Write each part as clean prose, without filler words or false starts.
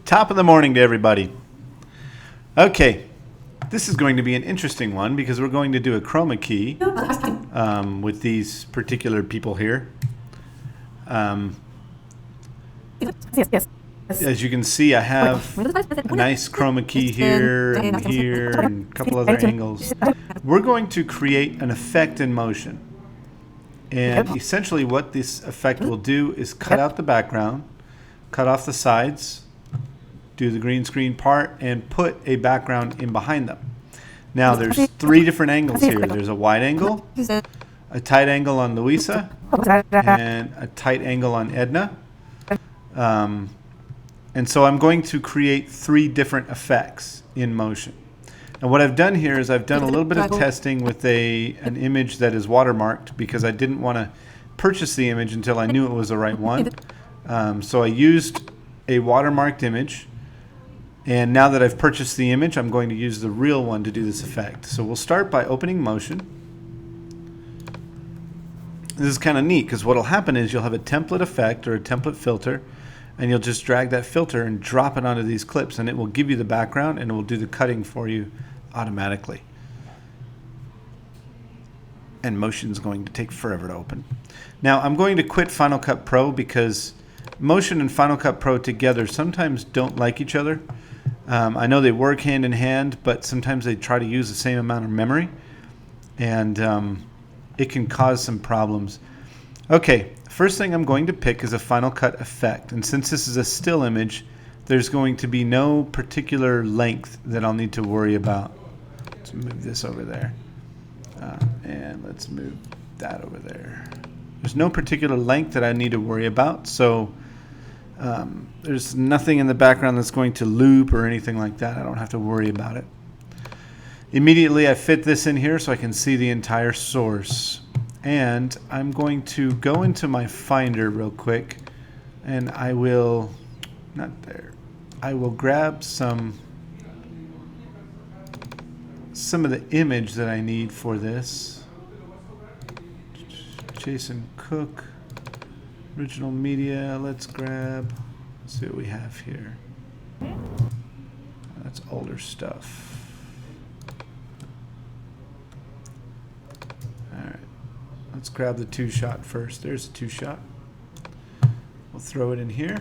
Top of the morning to everybody. Okay, this is going to be an interesting one because we're going to do a chroma key with these particular people here. As you can see, I have a nice chroma key here and a couple other angles. We're going to create an effect in motion. And essentially what this effect will do is cut out the background, cut off the sides, do the green screen part, and put a background in behind them. Now there's three different angles here. There's a wide angle, a tight angle on Louisa, and a tight angle on Edna. And so I'm going to create three different effects in motion. And what I've done here is I've done a little bit of testing with an image that is watermarked because I didn't want to purchase the image until I knew it was the right one. So I used a watermarked image. And now that I've purchased the image, I'm going to use the real one to do this effect. So we'll start by opening motion. This is kind of neat because what will happen is you'll have a template effect or a template filter, and you'll just drag that filter and drop it onto these clips, and it will give you the background and it will do the cutting for you automatically. And motion is going to take forever to open. Now I'm going to quit Final Cut Pro because Motion and Final Cut Pro together sometimes don't like each other. I know they work hand in hand, but sometimes they try to use the same amount of memory, and it can cause some problems. Okay, first thing I'm going to pick is a Final Cut effect, and since this is a still image, there's going to be no particular length that I'll need to worry about. Let's move this over there, and let's move that over there. There's no particular length that I need to worry about, so there's nothing in the background that's going to loop or anything like that. I don't have to worry about it. Immediately I fit this in here so I can see the entire source. And I'm going to go into my Finder real quick, and I will, I will grab some of the image that I need for this. Jason Cook, original media. Let's see what we have here. That's older stuff. All right, let's grab the two-shot first. There's a two-shot. We'll throw it in here.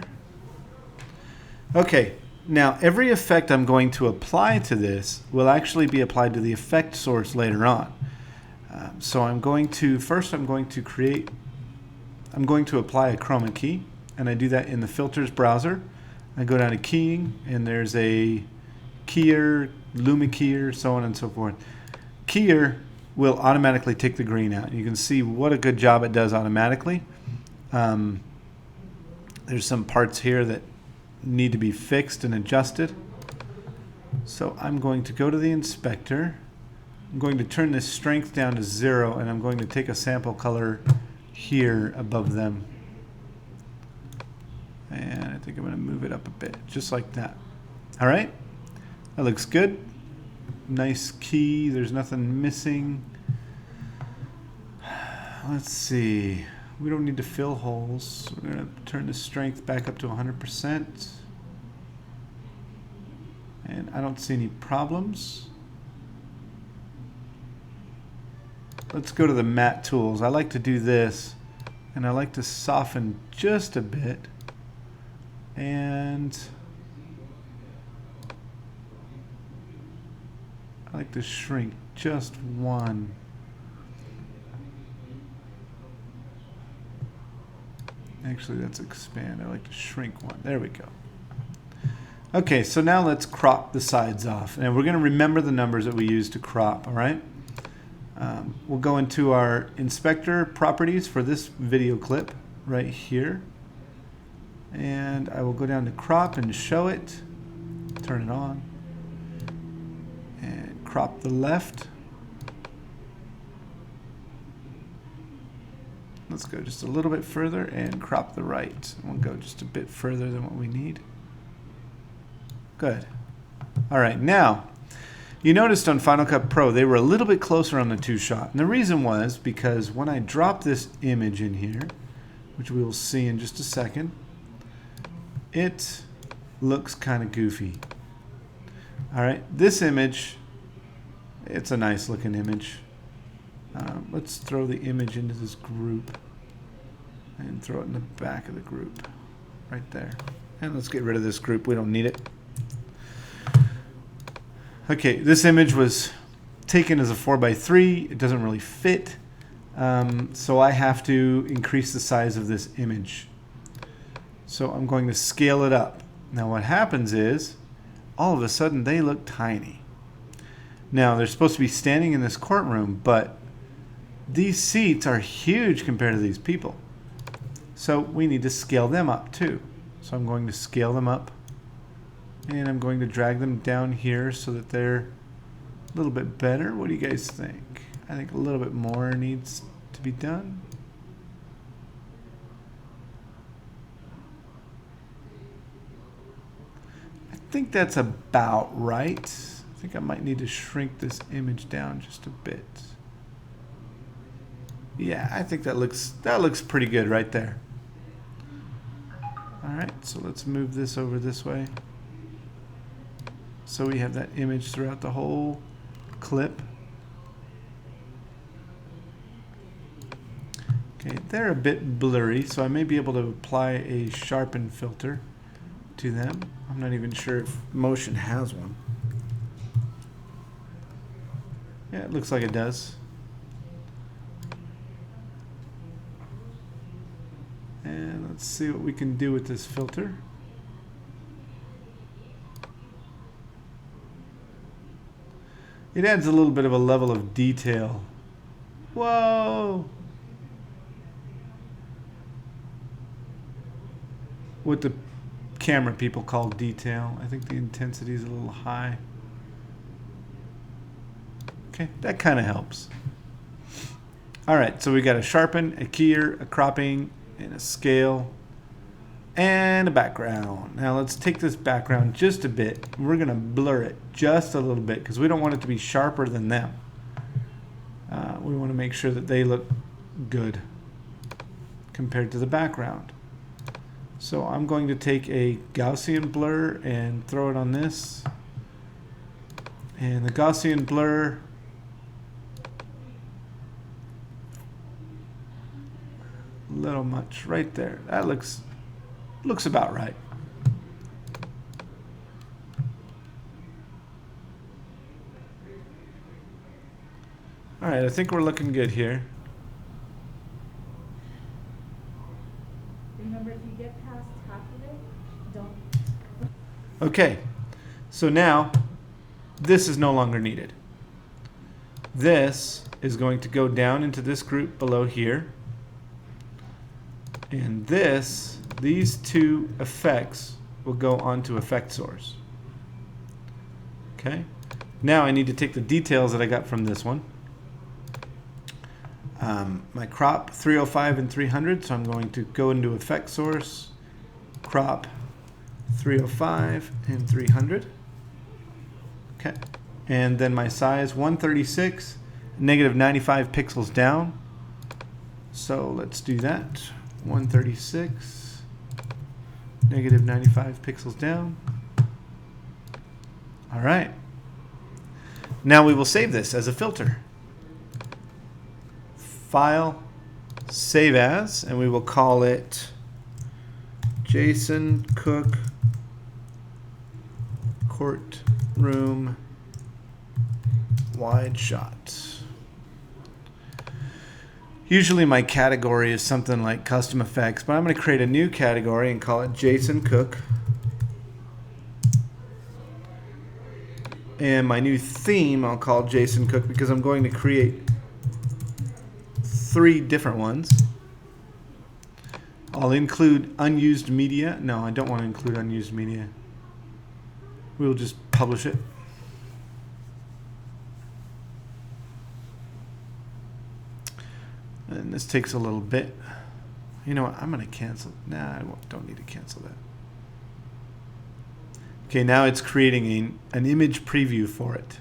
Okay, now every effect I'm going to apply to this will actually be applied to the effect source later on. So I'm going to apply a chroma key, and I do that in the filters browser. I go down to keying, and there's a keyer, luma keyer, so on and so forth. Keyer will automatically take the green out. You can see what a good job it does automatically. There's some parts here that need to be fixed and adjusted. So I'm going to go to the inspector. I'm going to turn this strength down to 0, and I'm going to take a sample color here above them. And I think I'm going to move it up a bit, just like that. All right, that looks good. Nice key, there's nothing missing. Let's see, we don't need to fill holes. We're going to turn the strength back up to 100%. And I don't see any problems. Let's go to the matte tools. I like to do this, and I like to soften just a bit, and I like to shrink just one. Actually, that's expand. I like to shrink one. There we go. Okay, so now let's crop the sides off, and we're going to remember the numbers that we used to crop. All right. We'll go into our inspector properties for this video clip right here, and I will go down to crop and show it, turn it on, and crop the left. Let's go just a little bit further and crop the right. We'll go just a bit further than what we need. Good. All right, now you noticed on Final Cut Pro they were a little bit closer on the two-shot. And the reason was because when I drop this image in here, which we will see in just a second, it looks kind of goofy. All right, this image, it's a nice looking image. Let's throw the image into this group and throw it in the back of the group right there. And let's get rid of this group. We don't need it. Okay, this image was taken as a 4x3. It doesn't really fit. So I have to increase the size of this image. So I'm going to scale it up. Now what happens is, all of a sudden they look tiny. Now they're supposed to be standing in this courtroom, but these seats are huge compared to these people. So we need to scale them up too. So I'm going to scale them up, and I'm going to drag them down here so that they're a little bit better. What do you guys think? I think a little bit more needs to be done. I think that's about right. I think I might need to shrink this image down just a bit. Yeah, I think that looks pretty good right there. All right, so let's move this over this way. So we have that image throughout the whole clip. Okay, they're a bit blurry, so I may be able to apply a Sharpen Filter to them. I'm not even sure if Motion has one. Yeah, it looks like it does. And let's see what we can do with this filter. It adds a little bit of a level of detail. Whoa! What the camera people call detail. I think the intensity is a little high. Okay, that kind of helps. All right, so we got a sharpen, a keyer, a cropping, and a scale, and a background. Now let's take this background just a bit. We're going to blur it just a little bit because we don't want it to be sharper than them. We want to make sure that they look good compared to the background. So I'm going to take a Gaussian blur and throw it on this. And the Gaussian blur, a little much right there. That looks about right. All right, I think we're looking good here. Remember, if you get past half of it, don't. Okay, so now this is no longer needed. This is going to go down into this group below here. And these two effects will go onto effect source. Okay, now I need to take the details that I got from this one. My crop 305 and 300, so I'm going to go into effect source, crop 305 and 300. Okay, and then my size 136, negative 95 pixels down. So let's do that. 136, negative 95 pixels down. All right. Now we will save this as a filter. File, save as, and we will call it Jason Cook Courtroom Wide Shot. Usually my category is something like custom effects, but I'm going to create a new category and call it Jason Cook. And my new theme I'll call Jason Cook because I'm going to create 3 different ones. I'll include unused media. No, I don't want to include unused media. We'll just publish it. And this takes a little bit. You know what? I'm going to cancel. Nah, I don't need to cancel that. Okay, now it's creating an image preview for it.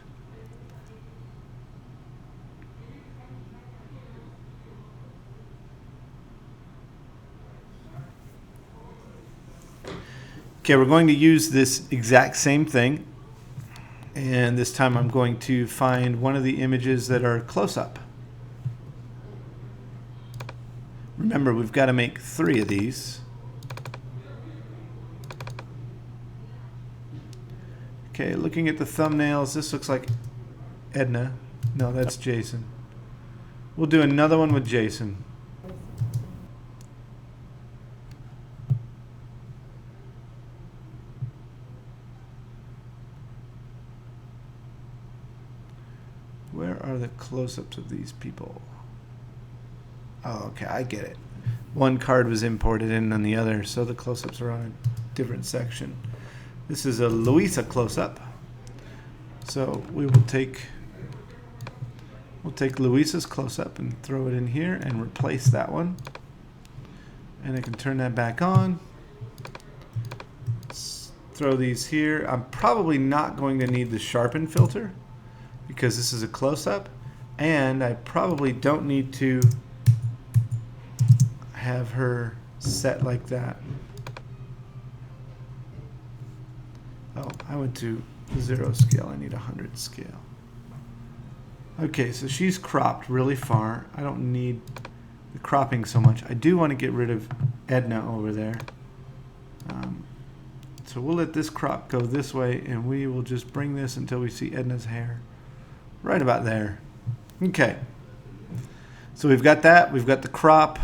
Okay, we're going to use this exact same thing. And this time I'm going to find one of the images that are close up. Remember, we've got to make 3 of these. Okay, looking at the thumbnails, this looks like Edna. No, that's Jason. We'll do another one with Jason. Where are the close-ups of these people? Oh, okay, I get it. One card was imported in on the other, so the close-ups are on a different section. This is a Louisa close-up. So we'll take Louisa's close-up and throw it in here and replace that one. And I can turn that back on. Let's throw these here. I'm probably not going to need the Sharpen Filter because this is a close-up, and I probably don't need to have her set like that. Oh, I went to 0 scale. I need 100 scale. Okay, so she's cropped really far. I don't need the cropping so much. I do want to get rid of Edna over there. So we'll let this crop go this way, and we will just bring this until we see Edna's hair. Right about there. Okay. So we've got that. We've got the crop.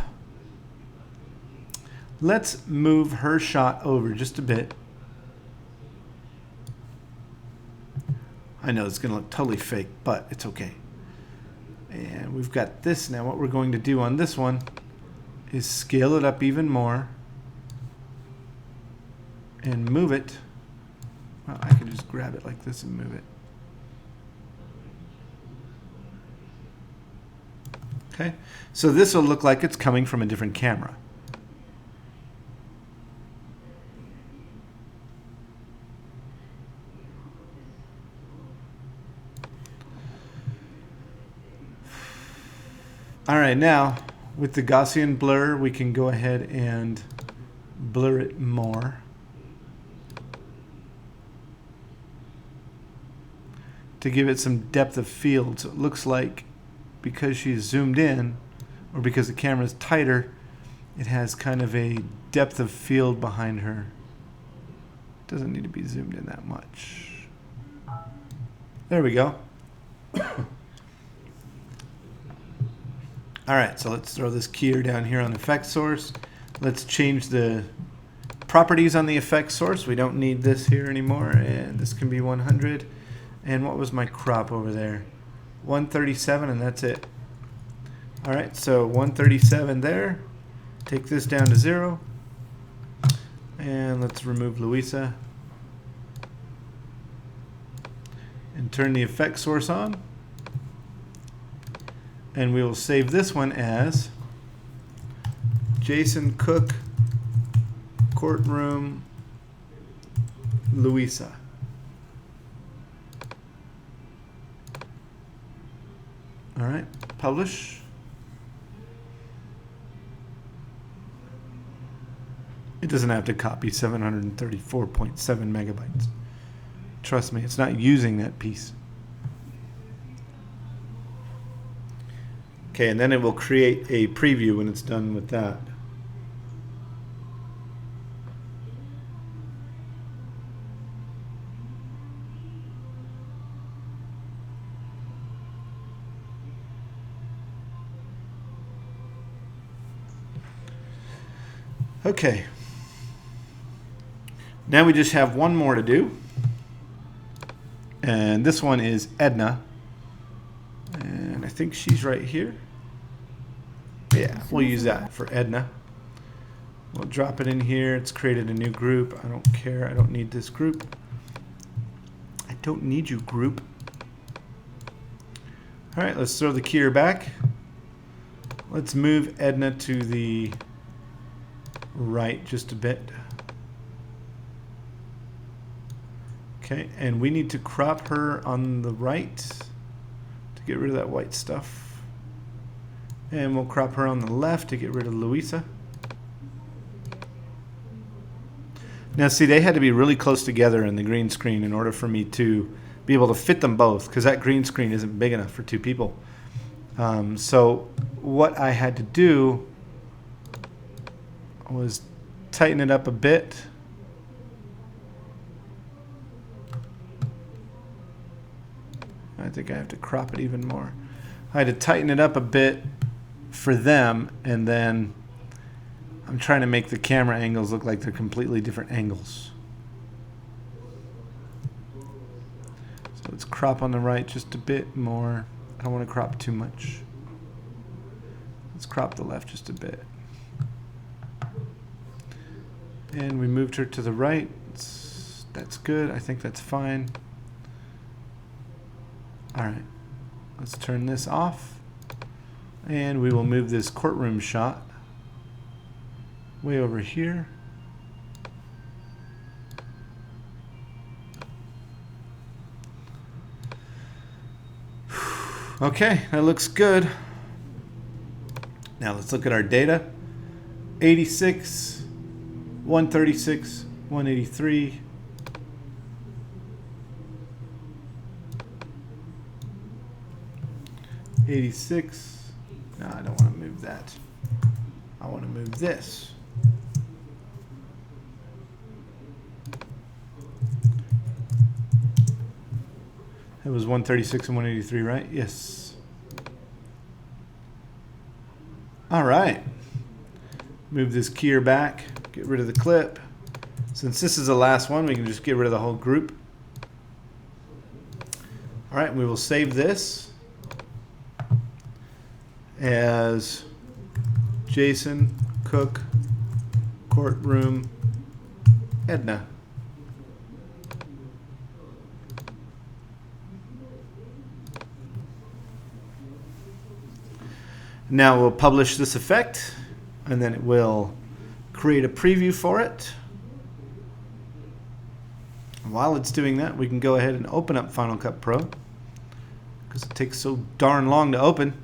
Let's move her shot over just a bit. I know it's going to look totally fake, but it's okay. And we've got this now. What we're going to do on this one is scale it up even more and move it. Well, I can just grab it like this and move it. Okay, so this will look like it's coming from a different camera. All right, now with the Gaussian blur, we can go ahead and blur it more. To give it some depth of field, so it looks like because she's zoomed in, or because the camera is tighter, it has kind of a depth of field behind her. Doesn't need to be zoomed in that much. There we go. All right, so let's throw this keyer down here on the effect source. Let's change the properties on the effect source. We don't need this here anymore, and this can be 100. And what was my crop over there? 137, and that's it. All right, so 137 there. Take this down to 0. And let's remove Louisa. And turn the effect source on. And we will save this one as Jason Cook Courtroom Louisa. All right, publish. It doesn't have to copy 734.7 megabytes. Trust me, it's not using that piece. Okay, and then it will create a preview when it's done with that. Okay. Now we just have one more to do. And this one is Edna. And I think she's right here. Yeah, we'll use that for Edna. We'll drop it in here. It's created a new group. I don't care. I don't need this group. I don't need you, group. All right, let's throw the keyer back. Let's move Edna to the right just a bit. Okay, and we need to crop her on the right to get rid of that white stuff. And we'll crop her on the left to get rid of Louisa. Now see, they had to be really close together in the green screen in order for me to be able to fit them both, because that green screen isn't big enough for two people. So what I had to do was tighten it up a bit. I think I have to crop it even more. I had to tighten it up a bit for them, and then I'm trying to make the camera angles look like they're completely different angles. So let's crop on the right just a bit more. I don't want to crop too much. Let's crop the left just a bit. And we moved her to the right. That's good. I think that's fine. All right. Let's turn this off. And we will move this courtroom shot way over here. Okay, that looks good. Now let's look at our data. 86, 136, 183. '86. No, I don't want to move that. I want to move this. It was 136 and 183, right? Yes. All right. Move this keyer back. Get rid of the clip. Since this is the last one, we can just get rid of the whole group. All right, we will save this as Jason Cook Courtroom Edna. Now we'll publish this effect, and then it will create a preview for it. While it's doing that, we can go ahead and open up Final Cut Pro, because it takes so darn long to open.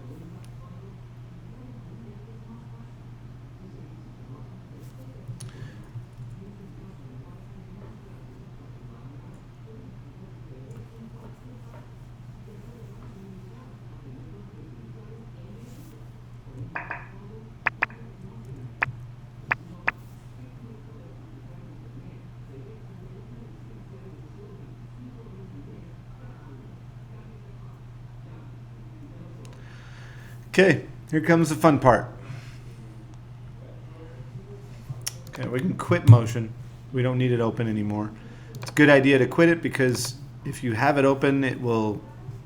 Okay, here comes the fun part. Okay, we can quit motion. We don't need it open anymore. It's a good idea to quit it, because if you have it open, it will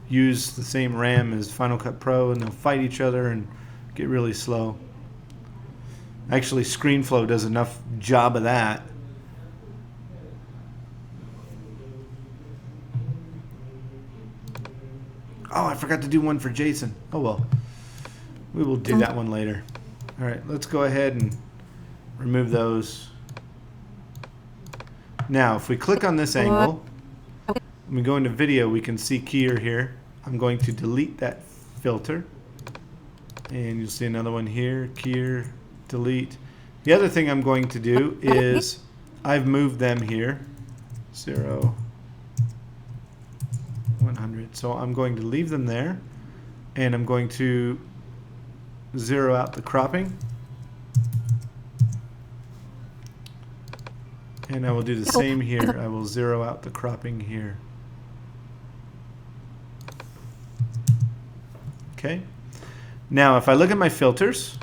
use the same RAM as Final Cut Pro, and they'll fight each other and get really slow. Actually, ScreenFlow does enough job of that. Oh, I forgot to do one for Jason. Oh well. We will do that one later. All right, let's go ahead and remove those. Now, if we click on this angle, when we go into video, we can see keyer here. I'm going to delete that filter. And you'll see another one here, keyer, delete. The other thing I'm going to do is I've moved them here. 0, 100. So I'm going to leave them there. And I'm going to zero out the cropping, and I will do the same here. I will zero out the cropping here. Okay, now if I look at my filters,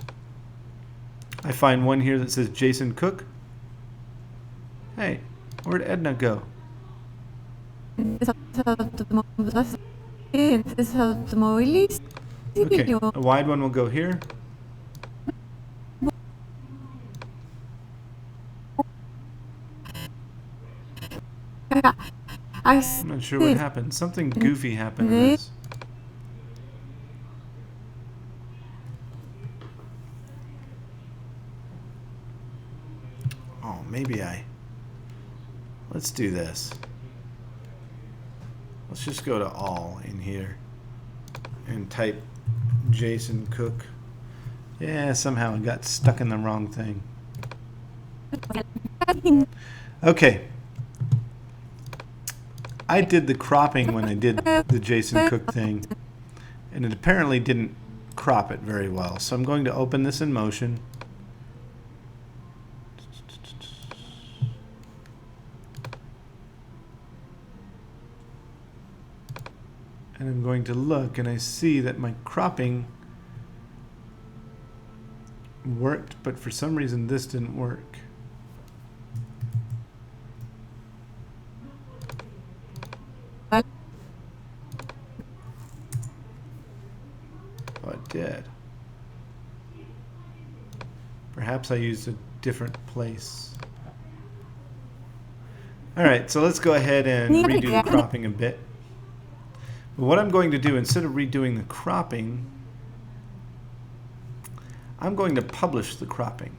I find one here that says Jason Cook. Hey, where'd Edna go? Okay, a wide one will go here. I'm not sure what happened. Something goofy happened to this. Oh, maybe let's do this. Let's just go to all in here and type Jason Cook. Yeah, somehow it got stuck in the wrong thing. Okay. I did the cropping when I did the Jason Cook thing, and it apparently didn't crop it very well. So I'm going to open this in Motion. And I'm going to look, and I see that my cropping worked, but for some reason this didn't work. Oh, it did. Perhaps I used a different place. All right, so let's go ahead and redo the cropping a bit. But what I'm going to do, instead of redoing the cropping, I'm going to publish the cropping,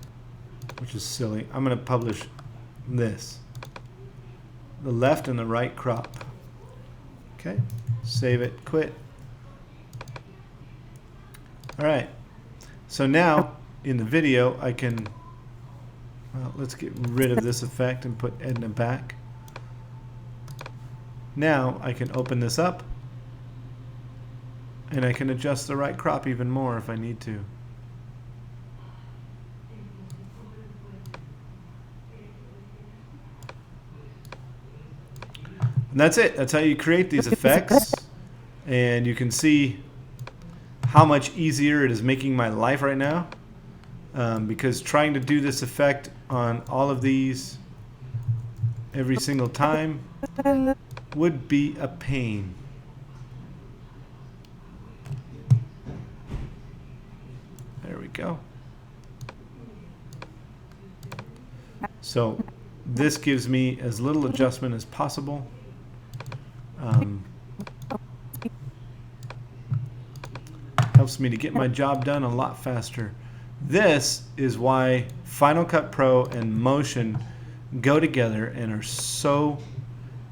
which is silly. I'm going to publish this, the left and the right crop. Okay, save it, quit. All right, so now in the video I can, well, let's get rid of this effect and put Edna back. Now I can open this up, and I can adjust the right crop even more if I need to. And that's it. That's how you create these effects. And you can see how much easier it is making my life right now. Because trying to do this effect on all of these every single time would be a pain. There we go. So this gives me as little adjustment as possible. Helps me to get my job done a lot faster. This is why Final Cut Pro and Motion go together and are so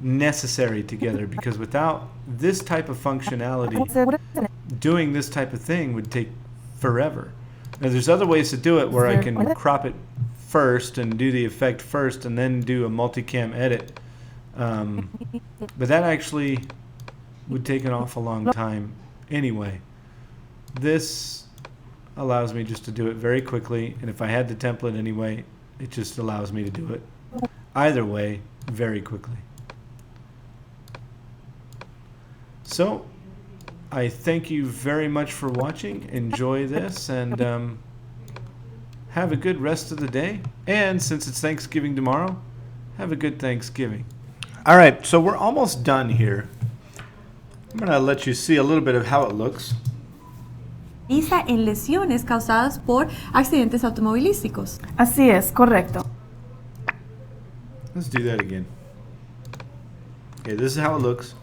necessary together, because without this type of functionality, doing this type of thing would take forever. Now there's other ways to do it where I can crop it first and do the effect first and then do a multicam edit. But that actually would take an awful long time anyway. This allows me just to do it very quickly, and if I had the template anyway, it just allows me to do it either way very quickly. So I thank you very much for watching. Enjoy this, and have a good rest of the day. And since it's Thanksgiving tomorrow, have a good Thanksgiving. All right, so we're almost done here. I'm going to let you see a little bit of how it looks. En lesiones causadas por accidentes automovilísticos. Así es, correcto. Let's do that again. Okay, this is how it looks.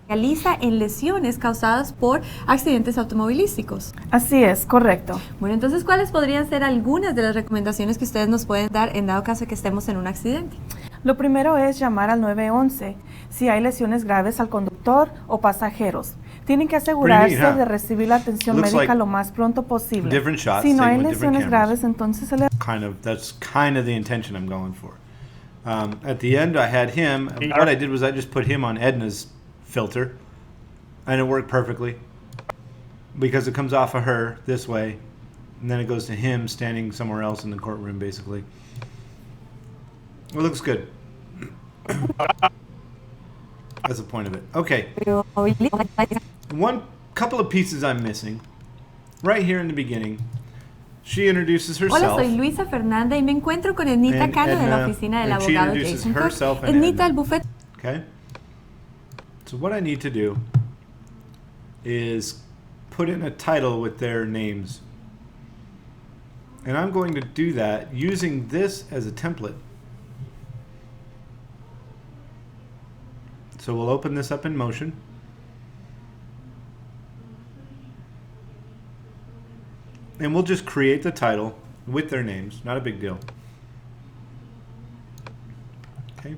Realiza en lesiones causadas por accidentes automovilísticos. Así es, correcto. Bueno, entonces, ¿cuáles podrían ser algunas de las recomendaciones que ustedes nos pueden dar en dado caso que estemos en un accidente? Lo primero es llamar al 911 si hay lesiones graves al conductor o pasajeros. Tienen que asegurarse Pretty neat, huh? de recibir la atención Looks médica like lo más pronto posible. different shots Si no hay taken with different lesiones cameras. graves, entonces se le... That's kind of the intention I'm going for. At the end, I had him. What I did was I just put him on Edna's filter, and it worked perfectly because it comes off of her this way, and then it goes to him standing somewhere else in the courtroom, basically. It looks good. That's the point of it. Okay. One couple of pieces I'm missing. Right here in the beginning, she introduces herself. Hola, soy Luisa Fernanda y me encuentro con Ednita And Cano de la Edna, oficina del and she abogado introduces Jason Cook. herself and Ednita, Edna. el bufete. Okay. So what I need to do is put in a title with their names. And I'm going to do that using this as a template. So we'll open this up in Motion. And we'll just create the title with their names, not a big deal. Okay.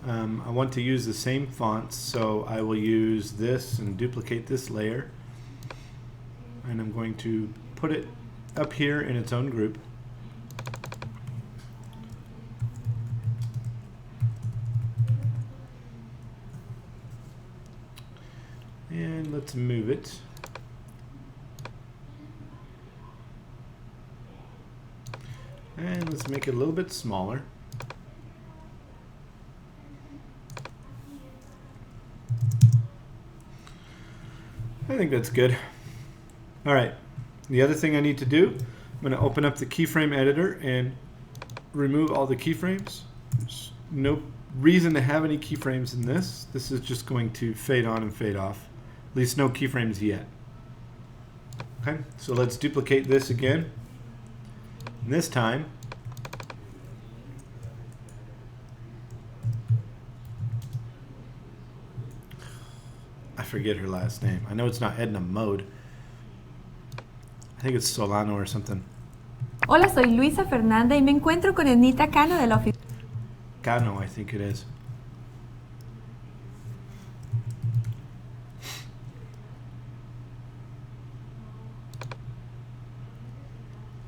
I want to use the same fonts, so I will use this and duplicate this layer. And I'm going to put it up here in its own group. And let's move it. And let's make it a little bit smaller. I think that's good. All right. The other thing I need to do, I'm going to open up the keyframe editor and remove all the keyframes. There's no reason to have any keyframes in this. This is just going to fade on and fade off. At least no keyframes yet. Okay, so let's duplicate this again. And this time, I forget her last name. I know it's not Edna Mode. I think it's Solano or something. Hola, soy Luisa Fernanda y me encuentro con Ednita Cano de la oficina. Cano, I think it is.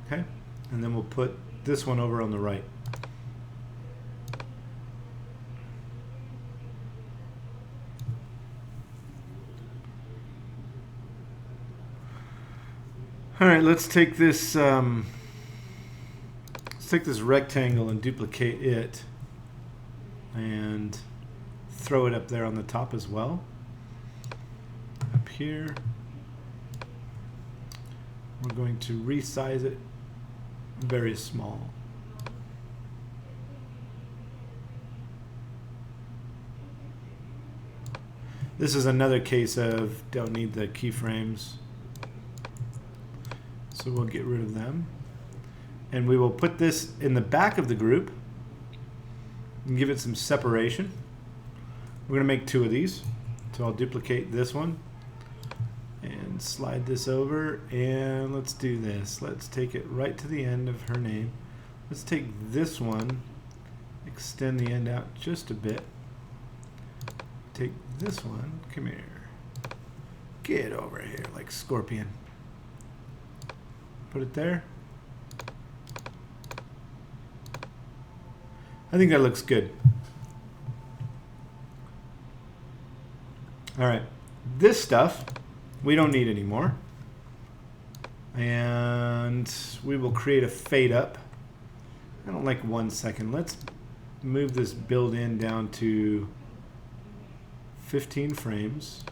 Okay, and then we'll put this one over on the right. All right, let's take this rectangle and duplicate it and throw it up there on the top as well. Up here. We're going to resize it very small. This is another case of don't need the keyframes. So we'll get rid of them. And we will put this in the back of the group and give it some separation. We're going to make 2 of these. So I'll duplicate this one and slide this over. And let's do this. Let's take it right to the end of her name. Let's take this one, extend the end out just a bit. Take this one, come here. Get over here like Scorpion. Put it there. I think that looks good. All right, this stuff we don't need anymore. And we will create a fade up. I don't like 1 second. Let's move this build in down to 15 frames.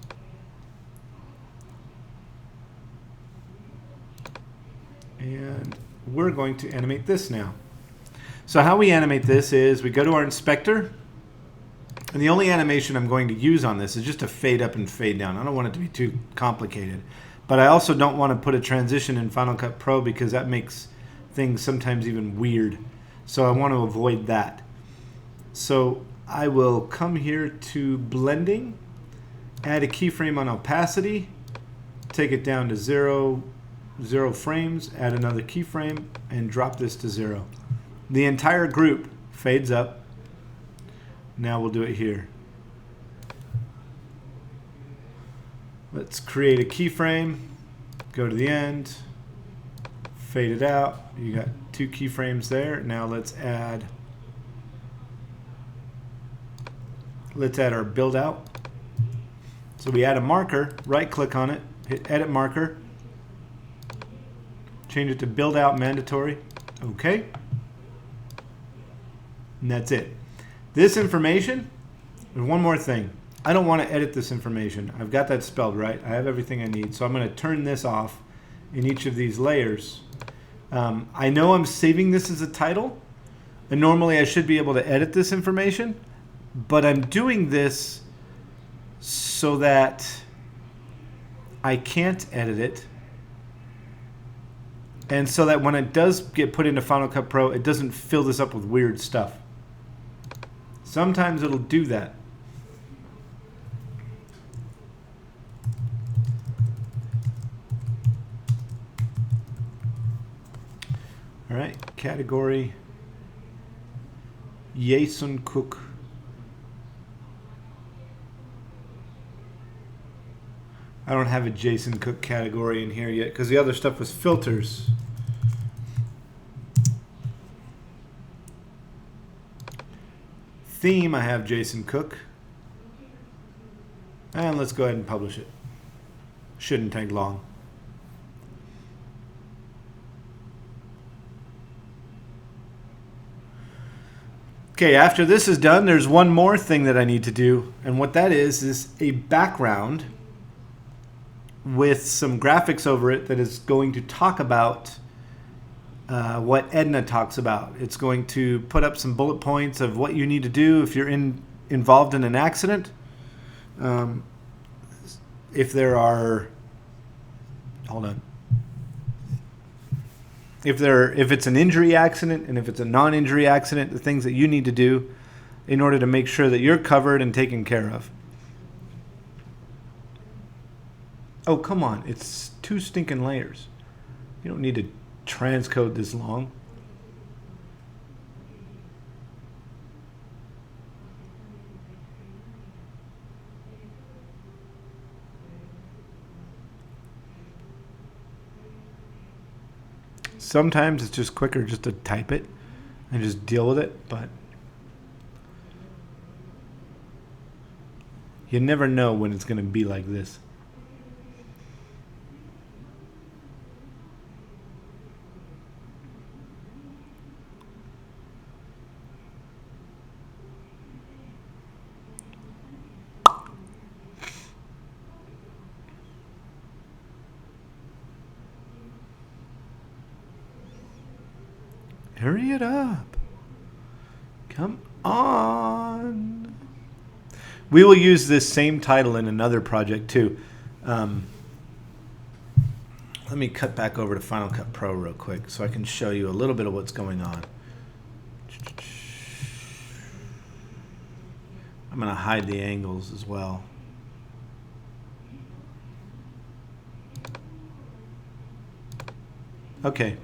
And we're going to animate this now. So how we animate this is we go to our inspector, and the only animation I'm going to use on this is just a fade up and fade down. I don't want it to be too complicated, but I also don't want to put a transition in Final Cut Pro because that makes things sometimes even weird. So I want to avoid that. So I will come here to blending, add a keyframe on opacity, take it down to 0 frames, add another keyframe, and drop this to 0. The entire group fades up. Now we'll do it here. Let's create a keyframe, go to the end, fade it out. You got 2 keyframes there. Now let's add our build out. So we add a marker, right click on it, hit edit marker, change it to build out mandatory. Okay. And that's it. This information, there's one more thing. I don't want to edit this information. I've got that spelled right. I have everything I need. So I'm going to turn this off in each of these layers. I know I'm saving this as a title, and normally I should be able to edit this information, but I'm doing this so that I can't edit it, and so that when it does get put into Final Cut Pro, it doesn't fill this up with weird stuff. Sometimes it'll do that. All right, category Jason Cook. I don't have a Jason Cook category in here yet because the other stuff was filters. Theme, I have Jason Cook. And let's go ahead and publish it. Shouldn't take long. Okay, after this is done, there's one more thing that I need to do. And what that is a background with some graphics over it that is going to talk about what Edna talks about. It's going to put up some bullet points of what you need to do if you're involved in an accident. If there are, hold on. If it's an injury accident and if it's a non-injury accident, the things that you need to do in order to make sure that you're covered and taken care of. Oh, come on. It's 2 stinking layers. You don't need to transcode this long. Sometimes it's just quicker just to type it and just deal with it, but you never know when it's going to be like this. Hurry it up. Come on. We will use this same title in another project too. Let me cut back over to Final Cut Pro real quick so I can show you a little bit of what's going on. I'm going to hide the angles as well. Okay.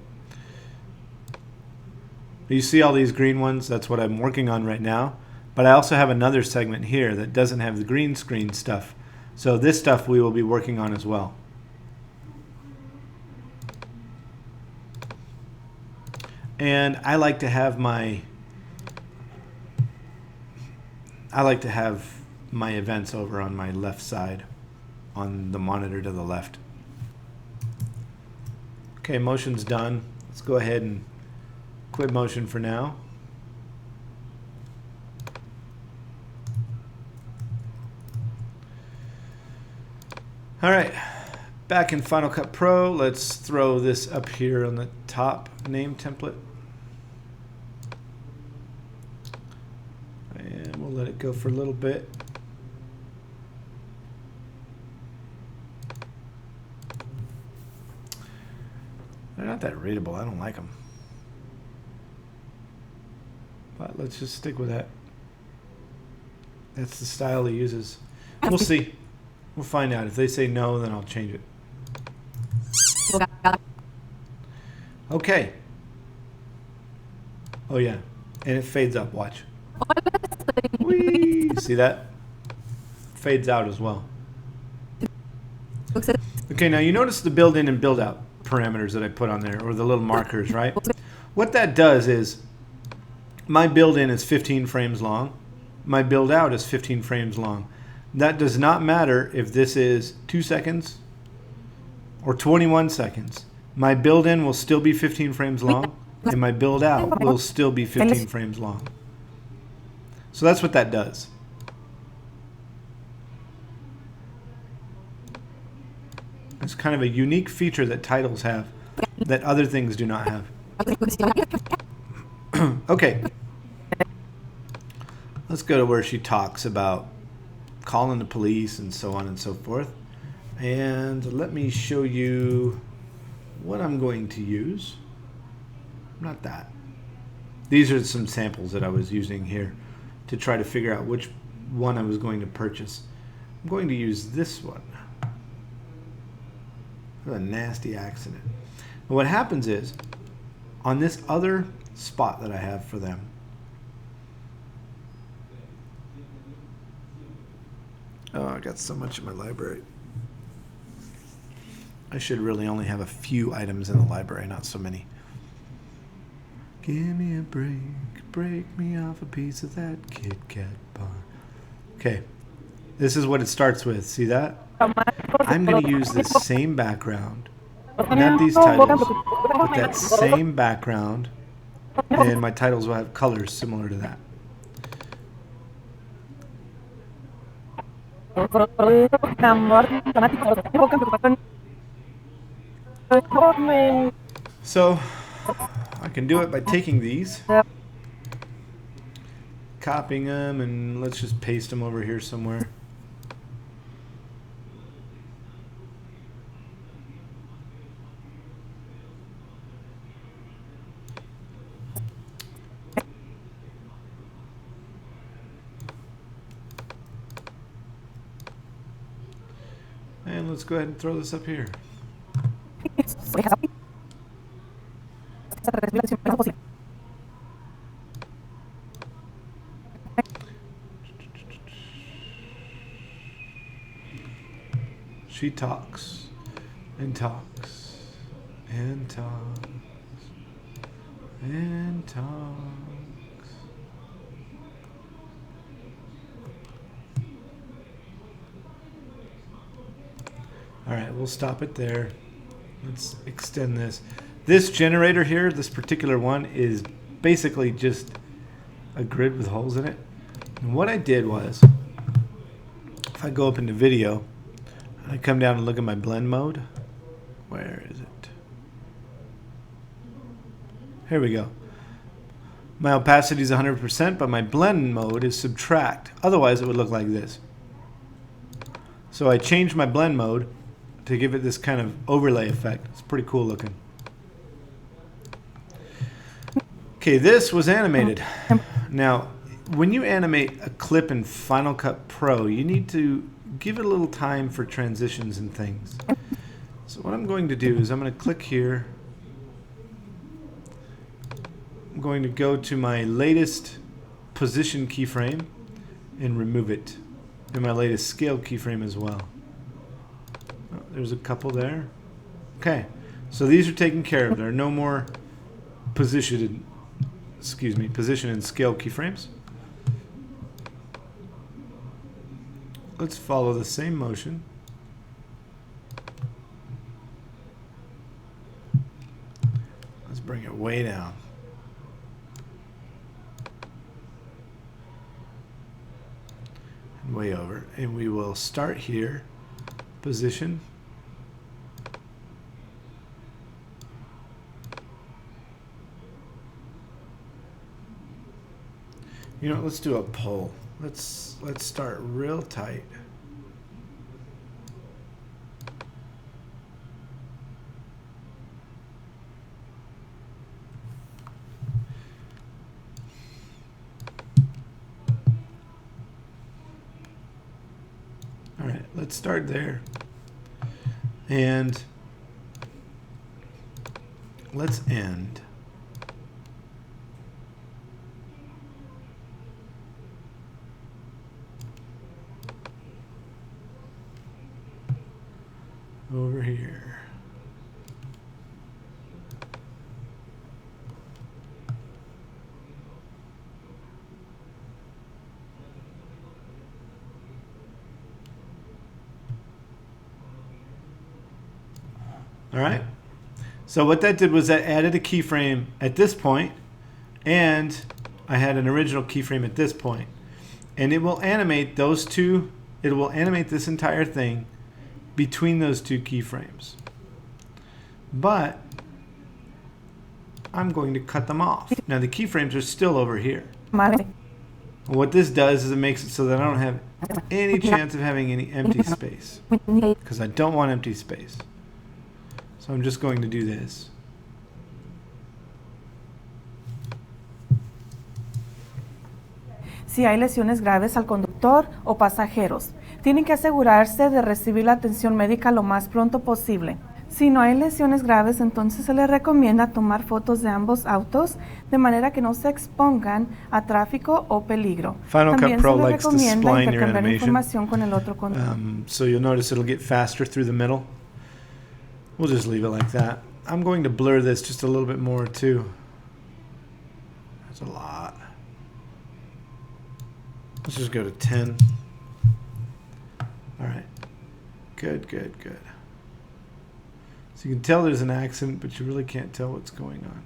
You see all these green ones? That's what I'm working on right now. But I also have another segment here that doesn't have the green screen stuff. So this stuff we will be working on as well. And I like to have my events over on my left side on the monitor to the left. Okay, motion's done. Let's go ahead and quit motion for now. All right, back in Final Cut Pro, let's throw this up here on the top name template. And we'll let it go for a little bit. They're not that readable. I don't like them. But let's just stick with that. That's the style he uses. We'll see. We'll find out. If they say no, then I'll change it. Okay. Oh yeah. And it fades up. Watch. Whee! See that? Fades out as well. Okay, now you notice the build in and build out parameters that I put on there, or the little markers, right? What that does is my build in is 15 frames long. My build out is 15 frames long. That does not matter if this is 2 seconds or 21 seconds. My build in will still be 15 frames long, and my build out will still be 15 frames long. So that's what that does. It's kind of a unique feature that titles have that other things do not have. Okay. Let's go to where she talks about calling the police and so on and so forth. And let me show you what I'm going to use. Not that. These are some samples that I was using here to try to figure out which one I was going to purchase. I'm going to use this one. A nasty accident. And what happens is, on this other spot that I have for them, oh, I got so much in my library. I should really only have a few items in the library, not so many. Give me a break, break me off a piece of that Kit Kat bar. Okay, this is what it starts with. See that? I'm going to use this same background, not these titles, but that same background, and my titles will have colors similar to that. So I can do it by taking these, copying them, and let's just paste them over here somewhere. And let's go ahead and throw this up here. She talks and talks and talks and talks. All right, we'll stop it there. Let's extend this. This generator here, this particular one, is basically just a grid with holes in it. And what I did was, if I go up into video, I come down and look at my blend mode. Where is it? Here we go. My opacity is 100%, but my blend mode is subtract. Otherwise, it would look like this. So I changed my blend mode to give it this kind of overlay effect. It's pretty cool looking. Okay, this was animated. Now, when you animate a clip in Final Cut Pro, you need to give it a little time for transitions and things. So what I'm going to do is I'm going to click here. I'm going to go to my latest position keyframe and remove it, and my latest scale keyframe as well. Oh, there's a couple there. Okay, so these are taken care of. There are no more position and scale keyframes. Let's follow the same motion. Let's bring it way down. And way over. And we will start here. Position. You know, let's do a poll. Let's start real tight. All right, let's start there. And let's end. Over here. All right. So what that did was that added a keyframe at this point, and I had an original keyframe at this point. And it will animate those two, it will animate this entire thing between those two keyframes. But I'm going to cut them off. Now the keyframes are still over here. What this does is it makes it so that I don't have any chance of having any empty space, because I don't want empty space. So I'm just going to do this. Si hay lesiones graves al conductor o pasajeros, tienen que asegurarse de recibir la atención médica lo más pronto posible. Si no hay lesiones graves, entonces se les recomienda tomar fotos de ambos autos de manera que no se expongan a tráfico o peligro. Final También Cut Pro se les likes to recomienda spline your intercambiar animation. información con el otro conductor. So you'll notice it'll get faster through the middle. We'll just leave it like that. I'm going to blur this just a little bit more too. That's a lot. Let's just go to 10. All right. Good, good, good. So you can tell there's an accent, but you really can't tell what's going on.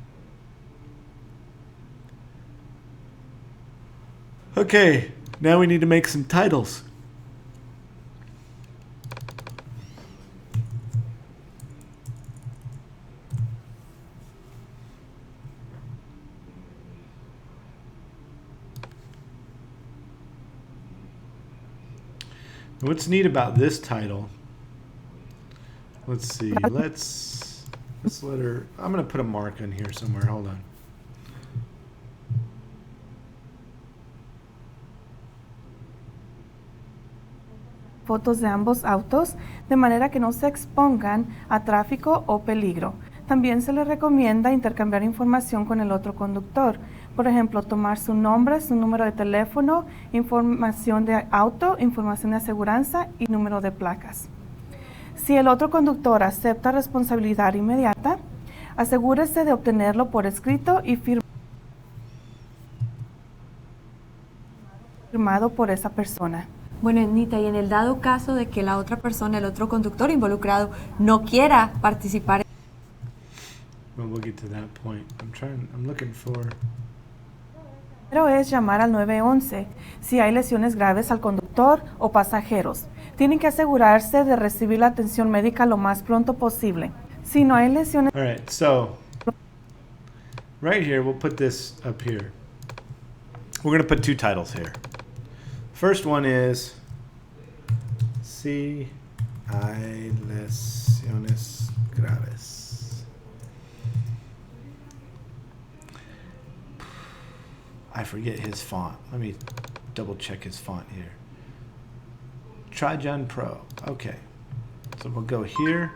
Okay, now we need to make some titles. What's neat about this title? Let's see. Let's let her. I'm gonna put a mark in here somewhere. Hold on. Fotos de ambos autos de manera que no se expongan a tráfico o peligro. También se le recomienda intercambiar información con el otro conductor. Por ejemplo, tomar su nombre, su número de teléfono, información de auto, información de aseguranza y número de placas. Si el otro conductor acepta responsabilidad inmediata, asegúrese de obtenerlo por escrito y firmado por esa persona. Bueno, Anita, y en el dado caso de que la otra persona, el otro conductor involucrado, no quiera participar. Well, we'll get to that point. I'm looking for. Primero es llamar al 911 si hay lesiones graves al conductor o pasajeros. Tienen que asegurarse de recibir la atención médica lo más pronto posible. Si no hay lesiones... All right, so right here, we'll put this up here. We're going to put two titles here. First one is Si hay lesiones graves. I forget his font. Let me double check his font here. Trajan Pro. Okay. So we'll go here.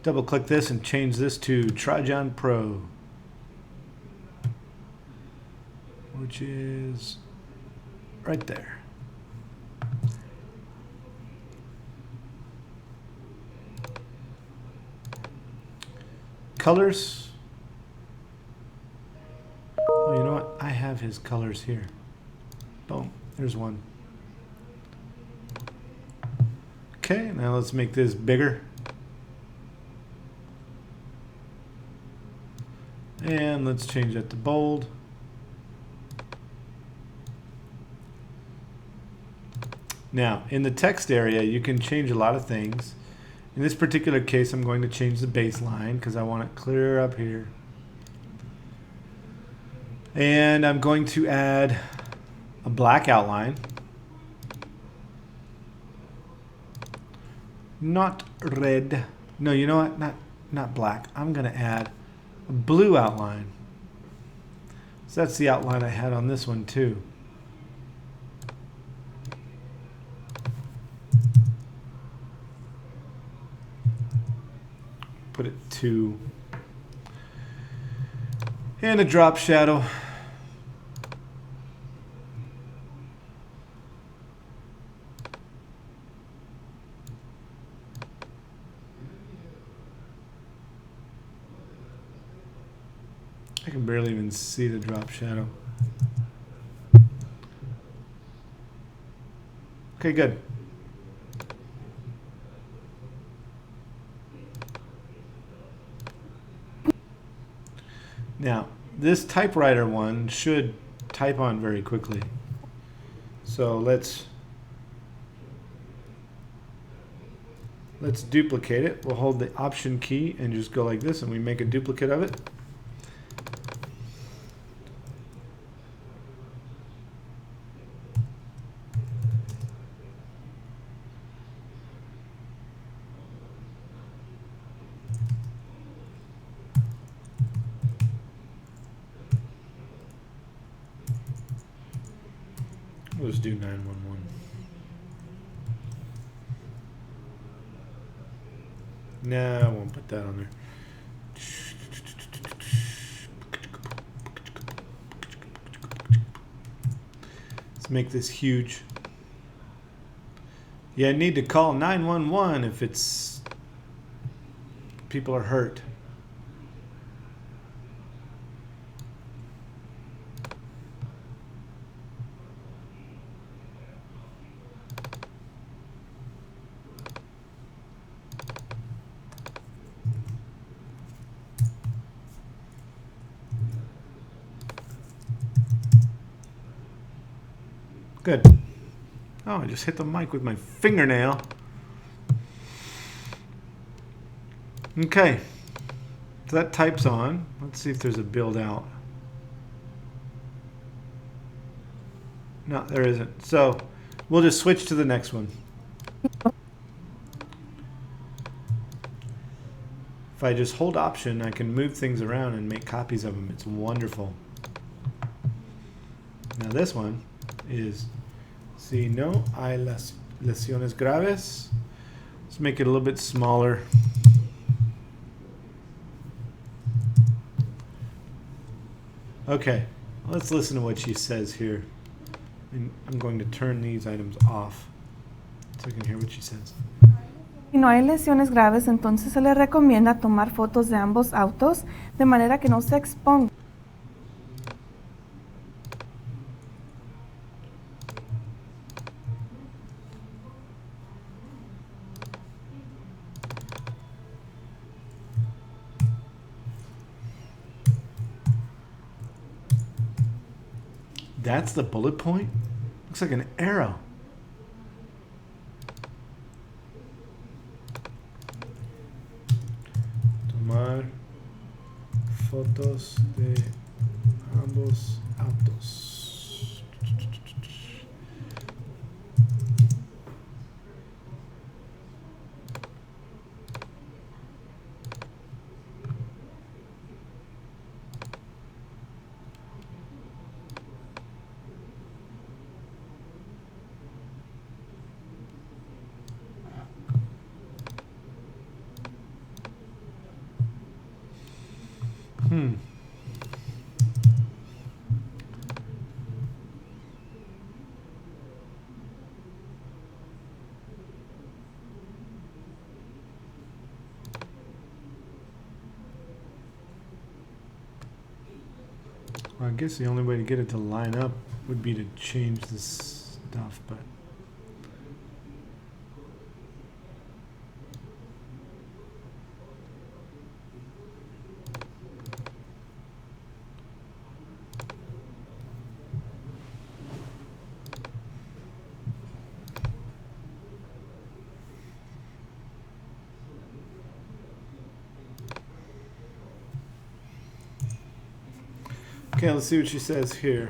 Double click this and change this to Trajan Pro, which is right there. Colors. Oh, you know what? I have his colors here. Boom. There's one. Okay, now let's make this bigger. And let's change that to bold. Now, in the text area, you can change a lot of things. In this particular case, I'm going to change the baseline because I want it clear up here. And I'm going to add a black outline. Not red. No, you know what? Not black. I'm going to add a blue outline. So that's the outline I had on this one too. Put it 2. And a drop shadow. I can barely even see the drop shadow. Okay, good. Now, this typewriter one should type on very quickly. So let's duplicate it. We'll hold the Option key and just go like this, and we make a duplicate of it. Let's do 911. No, I won't put that on there. Let's make this huge. Yeah, I need to call 911 if it's people are hurt. Good. Oh, I just hit the mic with my fingernail. Okay. So that type's on. Let's see if there's a build out. No, there isn't. So we'll just switch to the next one. If I just hold Option, I can move things around and make copies of them. It's wonderful. Now this one is, si no hay las lesiones graves. Let's make it a little bit smaller. Okay, let's listen to what she says here. And I'm going to turn these items off so I can hear what she says. Si no hay lesiones graves, entonces se le recomienda tomar fotos de ambos autos de manera que no se exponga. That's the bullet point? Looks like an arrow. Tomar fotos de ambos autos. Well, I guess the only way to get it to line up would be to change this stuff, but okay, let's see what she says here.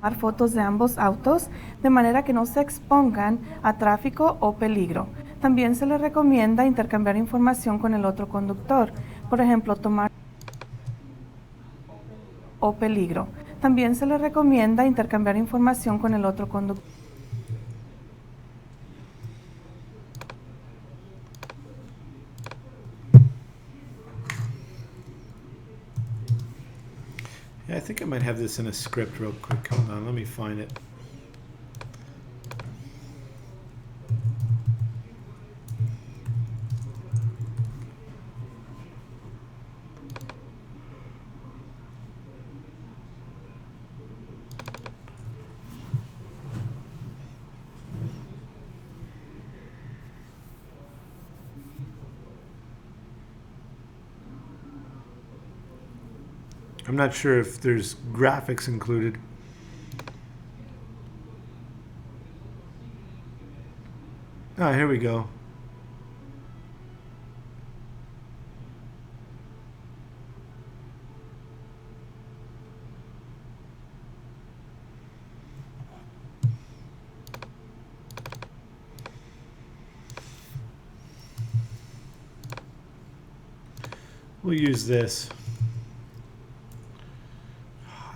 Tomar fotos de ambos autos de manera que no se expongan a tráfico o peligro. También se le recomienda intercambiar información con el otro conductor. Por ejemplo, tomar o peligro. También se le recomienda intercambiar información con el otro conductor. Yeah, I think I might have this in a script real quick. Hold on, let me find it. I'm not sure if there's graphics included. Ah, here we go. We'll use this.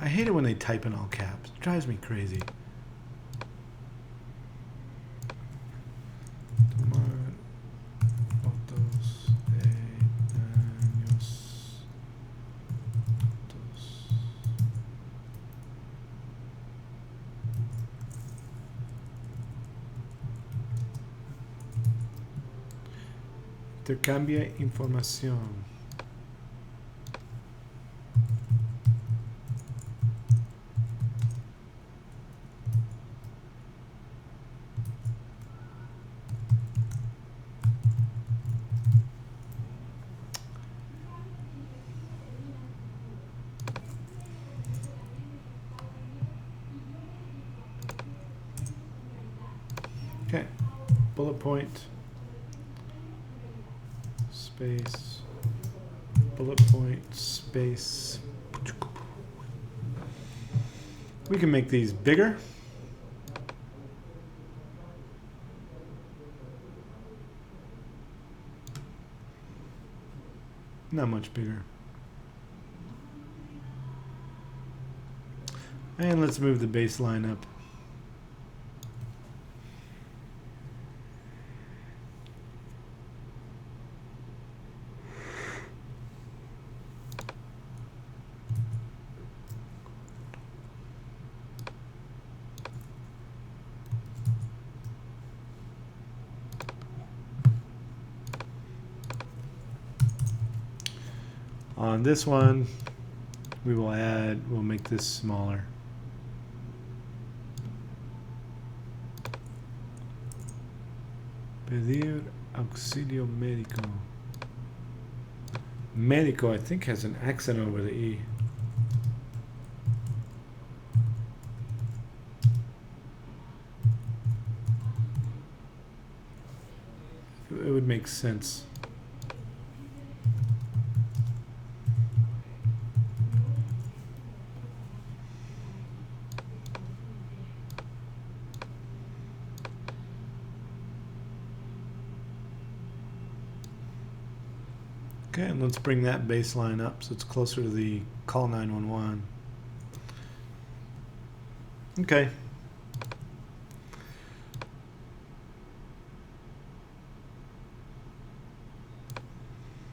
I hate it when they type in all caps. It drives me crazy. Tomar fotos de daños autos. Intercambia información. bullet point, space, bullet point, space. We can make these bigger. Not much bigger. And let's move the baseline up. On this one, we'll make this smaller. Pedir auxilio médico. Médico, I think, has an accent over the E. It would make sense. Okay, and let's bring that baseline up so it's closer to the call 911. Okay.